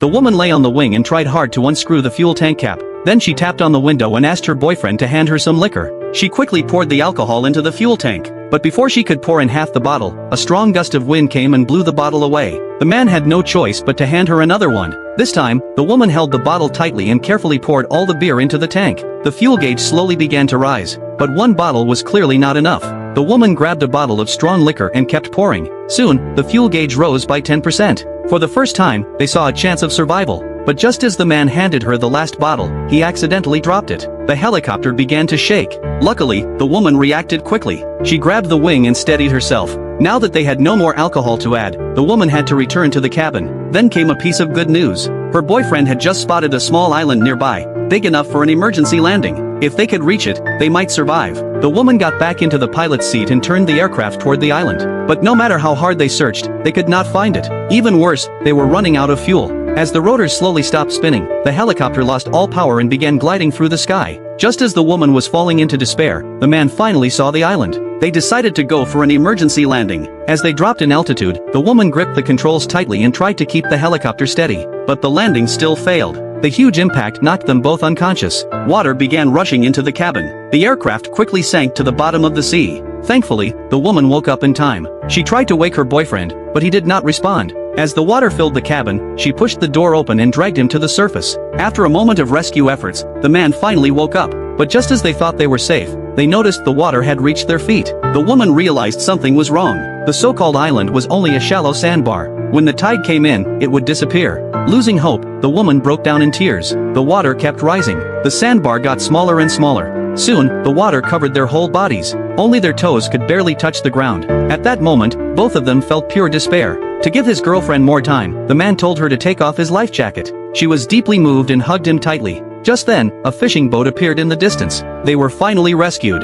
The woman lay on the wing and tried hard to unscrew the fuel tank cap. Then she tapped on the window and asked her boyfriend to hand her some liquor. She quickly poured the alcohol into the fuel tank. But before she could pour in half the bottle, a strong gust of wind came and blew the bottle away. The man had no choice but to hand her another one. This time, the woman held the bottle tightly and carefully poured all the beer into the tank. The fuel gauge slowly began to rise. But one bottle was clearly not enough. The woman grabbed a bottle of strong liquor and kept pouring. Soon, the fuel gauge rose by 10%. For the first time, they saw a chance of survival. But just as the man handed her the last bottle, he accidentally dropped it. The helicopter began to shake. Luckily, the woman reacted quickly. She grabbed the wing and steadied herself. Now that they had no more alcohol to add, the woman had to return to the cabin. Then came a piece of good news. Her boyfriend had just spotted a small island nearby, big enough for an emergency landing. If they could reach it, they might survive. The woman got back into the pilot's seat and turned the aircraft toward the island. But no matter how hard they searched, they could not find it. Even worse, they were running out of fuel. As the rotors slowly stopped spinning, the helicopter lost all power and began gliding through the sky. Just as the woman was falling into despair, the man finally saw the island. They decided to go for an emergency landing. As they dropped in altitude, the woman gripped the controls tightly and tried to keep the helicopter steady. But the landing still failed. The huge impact knocked them both unconscious. Water began rushing into the cabin. The aircraft quickly sank to the bottom of the sea. Thankfully, the woman woke up in time. She tried to wake her boyfriend, but he did not respond. As the water filled the cabin, she pushed the door open and dragged him to the surface. After a moment of rescue efforts, the man finally woke up. But just as they thought they were safe, they noticed the water had reached their feet. The woman realized something was wrong. The so-called island was only a shallow sandbar. When the tide came in, it would disappear. Losing hope, the woman broke down in tears. The water kept rising. The sandbar got smaller and smaller. Soon, the water covered their whole bodies. Only their toes could barely touch the ground. At that moment, both of them felt pure despair. To give his girlfriend more time, the man told her to take off his life jacket. She was deeply moved and hugged him tightly. Just then, a fishing boat appeared in the distance. They were finally rescued.